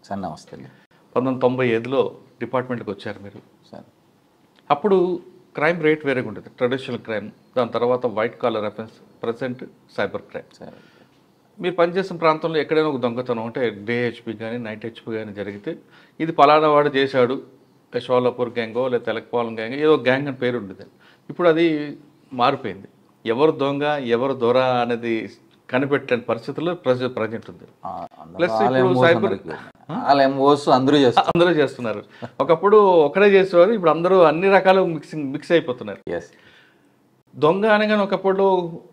Sir నమస్తే అండి. 1995లో డిపార్ట్మెంట్కి వచ్చారు మీరు. సార్ అప్పుడు క్రైమ్ రేట్ వేరేగా ఉంటుంది, ట్రెడిషనల్ క్రైమ్, దాని తర్వాత white collar offence, present cyber crime. Sir మీరు పనిచేసిన ప్రాంతంలో ఎక్కడైనా ఒక దొంగతనం అంటే డే హెచ్పి కానీ నైట్ హెచ్పి కానీ జరిగితే ఇది పలానా వాడు చేశాడు, షోలాపూర్ గ్యాంగో లేదా తెలకపాలెం గ్యాంగ్, ఏదో గ్యాంగ్ అని పేరు ఉండేది. ఇప్పుడు అది మారిపోయింది. ఎవరు దొంగ ఎవరు దొర అనేది కనిపెట్టని పరిస్థితుల్లో ప్రజెంట్ ఉంది. ప్లస్ ఇప్పుడు సైబర్ అందరూ చేస్తున్నారు. ఒకప్పుడు ఒకడే చేసేవారు, ఇప్పుడు అందరూ అన్ని రకాల మిక్స్ అయిపోతున్నారు. దొంగ అనగానే ఒకప్పుడు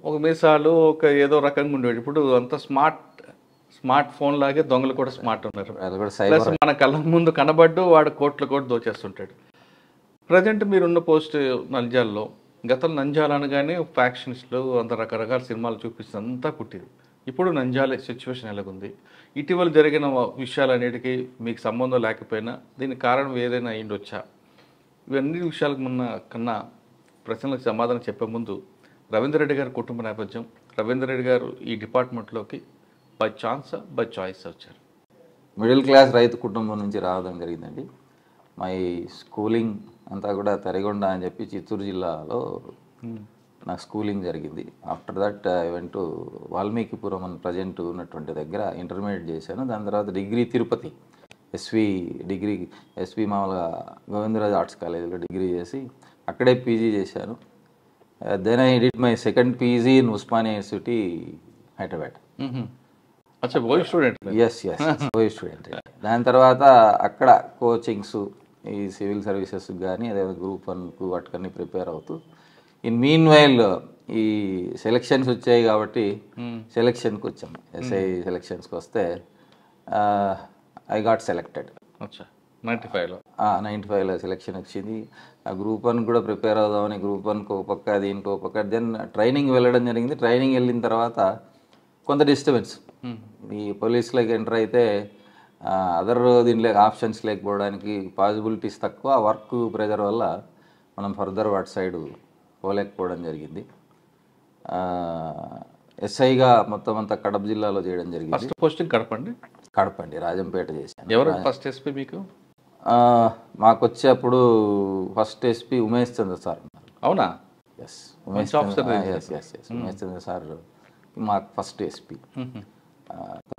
ఒక మీసాలు ఒక ఏదో రకంగా ఉండేవి, ఇప్పుడు అంత స్మార్ట్ ఫోన్ లాగే దొంగలు కూడా స్మార్ట్ ఉన్నారు. ప్లస్ మన కళ్ళ ముందు కనబడ్డు వాడు కోట్లు దోచేస్తుంటాడు. ప్రజెంట్ మీరున్న పోస్ట్ నంద్యాలలో, గతంలో నంద్యాల అనగానే ఫ్యాక్షనిస్టులు అంత రకరకాల సినిమాలు చూపిస్తుంది, అంతా కుట్టింది. ఇప్పుడు నంద్యాల సిచ్యువేషన్ ఎలాగుంది? ఇటీవల జరిగిన విషయాలన్నిటికీ మీకు సంబంధం లేకపోయినా దీనికి కారణం ఏదైనా అయ్యిండొచ్చా? ఇవన్నీ విషయాలకు కన్నా ప్రశ్నలకు సమాధానం చెప్పే ముందు రవీందర్ రెడ్డి గారి కుటుంబ నేపథ్యం, రవీందర్ రెడ్డి గారు ఈ డిపార్ట్మెంట్లోకి బై ఛాన్స్ బై చాయిస్ వచ్చారు? మిడిల్ క్లాస్ రైతు కుటుంబం నుంచి రావడం జరిగిందండి. మై స్కూలింగ్ అంతా కూడా తరిగొండ అని చెప్పి చిత్తూరు జిల్లాలో నాకు స్కూలింగ్ జరిగింది. After that I went to Valmikipuram అని ప్రజెంట్ ఉన్నటువంటి దగ్గర ఇంటర్మీడియట్ చేశాను. దాని తర్వాత డిగ్రీ తిరుపతి ఎస్వి మామూలుగా గోవిందరాజు ఆర్ట్స్ కాలేజీలో డిగ్రీ చేసి అక్కడే పీజీ చేశాను. Then I did my second PG in Osmania university Hyderabad. OU student. దాని తర్వాత అక్కడ కోచింగ్స్ ఈ సివిల్ సర్వీసెస్ కానీ అదే గ్రూప్ 1కు వాటికన్నీ ప్రిపేర్ అవుతూ ఇన్ మీన్ వైల్ ఈ సెలక్షన్స్ వచ్చాయి కాబట్టి సెలక్షన్కి వచ్చాము. ఎస్ఐ సెలక్షన్స్కి వస్తే ఐ గాట్ సెలెక్టెడ్. 95లో సెలెక్షన్ వచ్చింది. ఆ గ్రూప్ 1 కూడా ప్రిపేర్ అవుదామని గ్రూప్ 1కి ఒక పక్క దీనికి ఒక పక్క దెన్ ట్రైనింగ్ వెళ్ళడం జరిగింది. ట్రైనింగ్ వెళ్ళిన తర్వాత కొంత డిస్టర్బెన్స్, ఈ పోలీసులోకి ఎంటర్ అయితే అదర్ దీనిలో ఆప్షన్స్ లేకపోవడానికి పాసిబిలిటీస్ తక్కువ, వర్క్ ప్రెజర్ వల్ల మనం ఫర్దర్ వాటి సైడ్ పోలేకపోవడం జరిగింది. ఎస్ఐగా మొత్తం అంతా కడప జిల్లాలో చేయడం జరిగింది. ఫస్ట్ పోస్టింగ్ కడపండి, రాజంపేట చేశాను. ఎవరు ఫస్ట్ ఎస్పీ మీకు? మాకు వచ్చేప్పుడు ఫస్ట్ ఎస్పీ ఉమేష్ చంద్ర సార్. అవునా? ఎస్, ఉమేష్ చంద్ర సార్ మాకు ఫస్ట్ ఎస్పీ.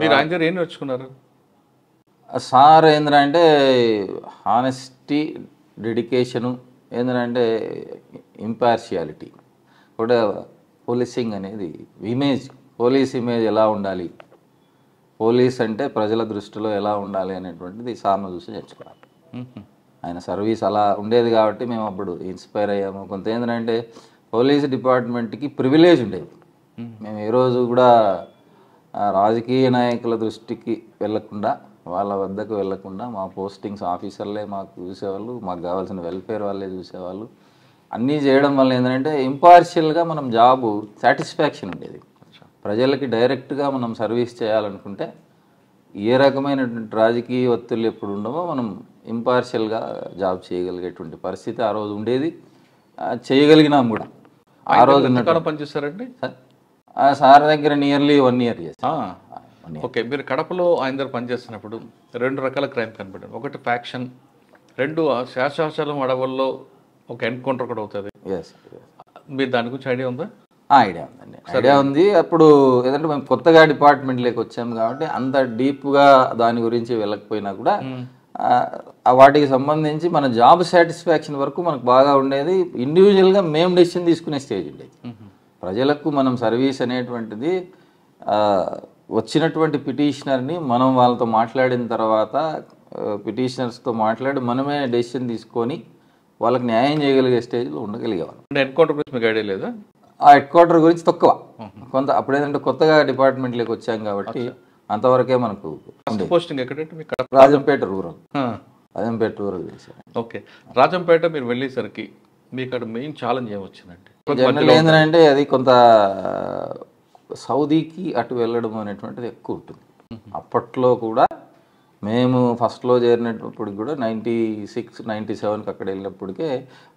మీరు ఆయన దగ్గర ఏం నేర్చుకున్నారు? సార్ ఏంటంటే హానెస్టీ, డెడికేషను, ఏంటంటే ఇంపార్షియాలిటీ కూడా. పోలీసింగ్ అనేది పోలీస్ ఇమేజ్ ఎలా ఉండాలి, పోలీస్ అంటే ప్రజల దృష్టిలో ఎలా ఉండాలి అనేటువంటిది సార్ను చూసి నేర్చుకోవాలి. ఆయన సర్వీస్ అలా ఉండేది కాబట్టి మేము అప్పుడు ఇన్స్పైర్ అయ్యాము. కొంత ఏంటంటే పోలీస్ డిపార్ట్మెంట్కి ప్రివిలేజ్ ఉండేది. మేము ఏ రోజు కూడా రాజకీయ నాయకుల దృష్టికి వెళ్ళకుండా, వాళ్ళ వద్దకు వెళ్ళకుండా మా పోస్టింగ్స్ ఆఫీసర్లే మాకు చూసేవాళ్ళు, మాకు కావాల్సిన వెల్ఫేర్ వాళ్ళే చూసేవాళ్ళు. అన్నీ చేయడం వల్ల ఏంటంటే ఇంపార్షియల్గా మనం జాబు సాటిస్ఫాక్షన్ ఉండేది. ప్రజలకి డైరెక్ట్గా మనం సర్వీస్ చేయాలనుకుంటే ఏ రకమైనటువంటి రాజకీయ ఒత్తిళ్ళు ఎప్పుడు ఉండవో మనం ఇంపార్షియల్గా జాబ్ చేయగలిగేటువంటి పరిస్థితి ఆ రోజు ఉండేది. చేయగలిగినాం కూడా. ఆ రోజు పనిచేస్తారండి సార్ దగ్గర నియర్లీ 1 year చేస్తాను. ఓకే, మీరు కడపలో ఆయన దగ్గర పనిచేస్తున్నప్పుడు 2 రకాల క్రైమ్ కనపడ్డారు. ఒకటి ఫ్యాక్షన్, 2 శాశ్వతం అడవుల్లో ఒక ఎన్కౌంటర్ కూడా అవుతుంది. మీరు దాని గురించి ఐడియా ఉందా? ఐడియా ఉందండి, ఐడియా ఉంది. అప్పుడు ఏదంటే మేము కొత్తగా డిపార్ట్మెంట్లోకి వచ్చాము కాబట్టి అంత డీప్గా దాని గురించి వెళ్ళకపోయినా కూడా వాటికి సంబంధించి మన జాబ్ సాటిస్ఫాక్షన్ వరకు మనకు బాగా ఉండేది. ఇండివిజువల్గా మేము డెసిషన్ తీసుకునే స్టేజ్ ఉండేది. ప్రజలకు మనం సర్వీస్ అనేటువంటిది వచ్చినటువంటి పిటిషనర్ని మనం వాళ్ళతో మాట్లాడిన తర్వాత పిటిషనర్స్తో మాట్లాడి మనమే డెసిషన్ తీసుకొని వాళ్ళకి న్యాయం చేయగలిగే స్టేజ్లో ఉండగలిగేవాళ్ళం. ఎన్కౌంటర్ గురించి మీకు ఐడియా లేదా? ఆ హెడ్ క్వార్టర్ గురించి తక్కువ, కొంత అప్పుడు ఏంటంటే కొత్తగా డిపార్ట్మెంట్లోకి వచ్చాం కాబట్టి అంతవరకే మనకు. పోస్టింగ్ ఎక్కడంటే రాజంపేట రూరల్ చేశాను. ఓకే, రాజంపేట మీరు వెళ్ళేసరికి మీకు అక్కడ మెయిన్ ఛాలెంజ్ ఏమొచ్చిందంటే? జనరల్ ఏంటంటే అది కొంత సౌదీకి అటు వెళ్ళడం అనేటువంటిది ఎక్కువ ఉంటుంది. అప్పట్లో కూడా మేము ఫస్ట్లో చేరినప్పుడు కూడా 96, 97కి అక్కడ వెళ్ళినప్పటికే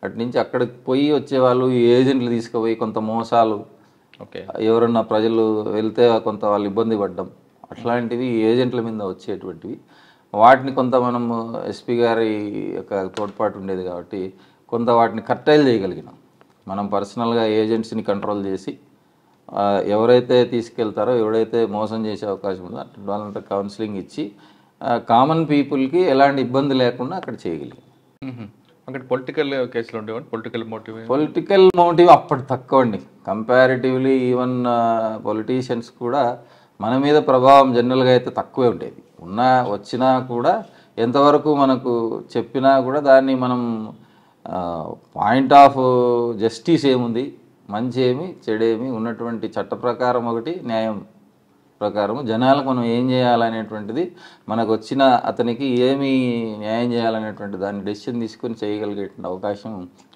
అటు నుంచి అక్కడికి పోయి వచ్చేవాళ్ళు, ఏజెంట్లు తీసుకుపోయి కొంత మోసాలు, ఎవరన్నా ప్రజలు వెళ్తే కొంత వాళ్ళు ఇబ్బంది పడ్డం, అట్లాంటివి ఏజెంట్ల మీద వచ్చేటువంటివి. వాటిని కొంత మనము ఎస్పీ గారి యొక్క తోడ్పాటు ఉండేది కాబట్టి కొంత వాటిని కట్టైల్ చేయగలిగినాం. మనం పర్సనల్గా ఏజెంట్స్ని కంట్రోల్ చేసి ఎవరైతే తీసుకెళ్తారో, ఎవరైతే మోసం చేసే అవకాశం ఉందో అటు వాళ్ళంతా కౌన్సిలింగ్ ఇచ్చి కామన్ పీపుల్కి ఎలాంటి ఇబ్బంది లేకుండా అక్కడ చేయగలిగాం. అక్కడ పొలిటికల్ కేసులు ఉండేవాడి, పొలిటికల్ మోటివ్ అప్పటి తక్కువ అండి. కంపారిటివ్లీ ఈవెన్ పొలిటీషియన్స్ కూడా మన మీద ప్రభావం జనరల్గా అయితే తక్కువే ఉండేది. వచ్చినా కూడా ఎంతవరకు మనకు చెప్పినా కూడా దాన్ని మనం పాయింట్ ఆఫ్ జస్టిస్ ఏముంది, మంచి ఏమి చెడేమి ఉన్నటువంటి చట్ట ప్రకారం ఒకటి, న్యాయం ప్రకారము జనాలకు మనం ఏం చేయాలనేటువంటిది, మనకు వచ్చిన అతనికి ఏమి న్యాయం చేయాలనేటువంటి దాన్ని డెసిషన్ తీసుకొని చేయగలిగేటువంటి అవకాశం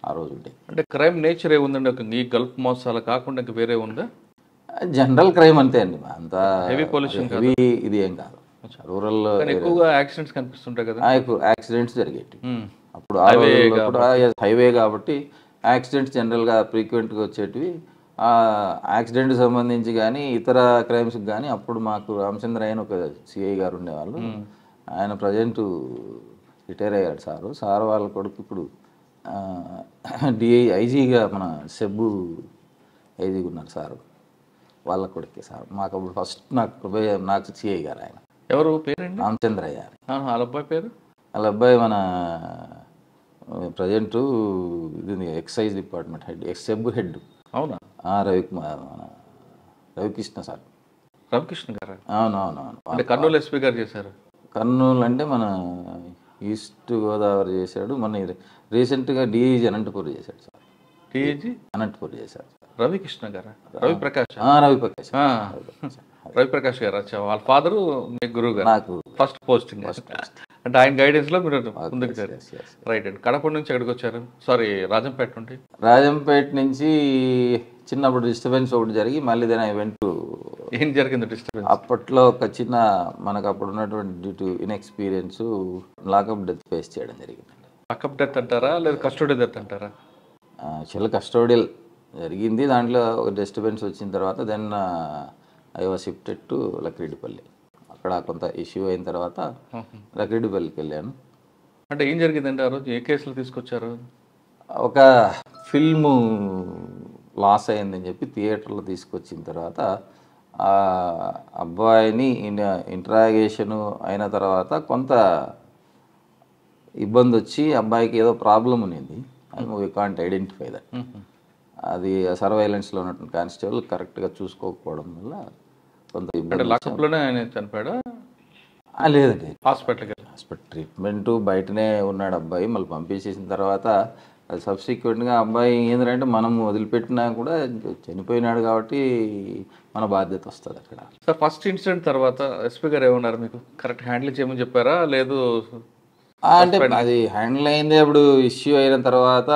ఆ రోజు ఉండేది. అంటే క్రైమ్ నేచర్ ఏముందండి ఈ గల్ఫ్ మోసాలు కాకుండా ఇంకా వేరే ఉందా? జనరల్ క్రైమ్ అంతే అండి, అంత హెవీ పొల్యూషన్ ఇది ఏం కాదు. రూరల్ ఎక్కువగా యాక్సిడెంట్స్ కనిపిస్తుంటాయి కదా, యాక్సిడెంట్స్ జరిగేవి అప్పుడు. హైవే కాబట్టి యాక్సిడెంట్స్ జనరల్గా ఫ్రీక్వెంట్గా వచ్చేటివి. యాక్సిడెంట్కి సంబంధించి కానీ ఇతర క్రైమ్స్కి కానీ అప్పుడు మాకు రామచంద్ర ఆయన ఒక సిఐ గారు ఉండేవాళ్ళు. ఆయన ప్రజెంట్ రిటైర్ అయ్యాడు సార్ వాళ్ళ కొడుకు ఇప్పుడు ఐజీగా మన సెబ్బు ఐజీగా ఉన్నారు సారు, వాళ్ళ కొడుకే సార్. మాకు అప్పుడు ఫస్ట్ నాకు సిఐ గారు ఆయన. ఎవరు పేరండి? రామచంద్రయ్య. వాళ్ళ అబ్బాయి పేరు? వాళ్ళ అబ్బాయి మన ప్రజెంట్ ఇది ఎక్సైజ్ డిపార్ట్మెంట్ హెడ్, సెబ్బు హెడ్. అవునా? రవికృష్ణ సార్. రవికృష్ణ గారు? అవునవునవును. అంటే కర్నూలు ఎస్పీ గారు చేశారు. కర్నూలు అంటే మన ఈస్ట్ గోదావరి చేశాడు. మన రీసెంట్గా డిఐజీ అనంతపూర్ చేశాడు సార్. డిఐజీ అనంతపూర్ చేశాడు. రవికృష్ణ గారా? రవిప్రకాష్. రవిప్రకాష్ గారు వచ్చా. వాళ్ళ ఫాదరు మీ గురువు గారు? నాకు ఫస్ట్ పోస్టింగ్. అంటే ఆయన గైడెన్స్ లో మీరు ముందుకు రైట్ అండి. కడప నుంచి ఎక్కడికి వచ్చారు? సారీ, రాజంపేట నుండి. రాజంపేట నుంచి చిన్నప్పుడు డిస్టర్బెన్స్ ఒకటి జరిగి మళ్ళీ దాని ఈవెంట్. ఏం జరిగింది డిస్టర్బెన్స్? అప్పట్లో ఒక చిన్న మనకు అప్పుడు ఉన్నటువంటి due to inexperience lockup death face చేయడం జరిగిందండి. లాకప్ డెత్ అంటారా లేదా కస్టోడియల్ డెత్ అంటారా? చాలా కస్టోడియల్ జరిగింది. దాంట్లో ఒక డిస్టర్బెన్స్ వచ్చిన తర్వాత then I was shifted to Lakreddipalli. అక్కడ కొంత ఇష్యూ అయిన తర్వాత లక్రెడ్డిపల్లికి వెళ్ళాను. అంటే ఏం జరిగిందండి ఆ రోజు? ఏ కేసులు తీసుకొచ్చారు? ఒక ఫిల్ము లాస్ అయిందని చెప్పి థియేటర్లో తీసుకొచ్చిన తర్వాత ఆ అబ్బాయిని ఇంట్రాగేషను అయిన తర్వాత కొంత ఇబ్బంది వచ్చి అబ్బాయికి ఏదో ప్రాబ్లం ఉన్నింది. We can't identify that. అది సర్వైలెన్స్లో ఉన్నటువంటి కానిస్టేబుల్ కరెక్ట్గా చూసుకోకపోవడం వల్ల కొంత ఇబ్బంది. లాకప్లోనే ఆయన చనిపోయాడా? లేదండి, హాస్పిటల్ ట్రీట్మెంట్ బయటనే ఉన్నాడు అబ్బాయి. మళ్ళీ పంపించేసిన తర్వాత అది సబ్సిక్వెంట్గా అబ్బాయి ఏంటంటే మనం వదిలిపెట్టినా కూడా చనిపోయినాడు కాబట్టి మన బాధ్యత వస్తుంది అక్కడ. సార్, ఫస్ట్ ఇన్సిడెంట్ తర్వాత ఎస్పీ గారు ఏమన్నారు మీకు? కరెక్ట్ హ్యాండిల్ చేయమని చెప్పారా లేదు? అంటే అది హ్యాండిల్ అయింది అప్పుడు ఇష్యూ అయిన తర్వాత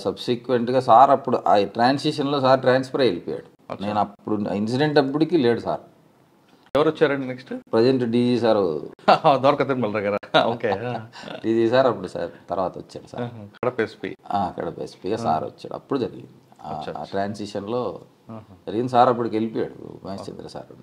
సబ్సిక్వెంట్గా సార్ అప్పుడు ఆ ట్రాన్సిషన్లో సార్ ట్రాన్స్ఫర్ వెళ్ళిపోయాడు. నేను అప్పుడు ఇన్సిడెంట్ అప్పటికి లేడు సార్. ఎవరు వచ్చారండి నెక్స్ట్? ప్రజెంట్ డీజీ సార్ దొరక తిరుమల గారు. ఓకే. డీజీ సార్ అప్పుడు సార్ తర్వాత వచ్చాడు సార్. కడప ఎస్పీ. కడప ఎస్పీగా సార్ వచ్చాడు. అప్పుడు జరిగింది ఆ ట్రాన్సిషన్లో జరిగింది. సార్ అప్పటికి వెళ్ళిపోయాడు, మహేష్ చంద్ర సార్.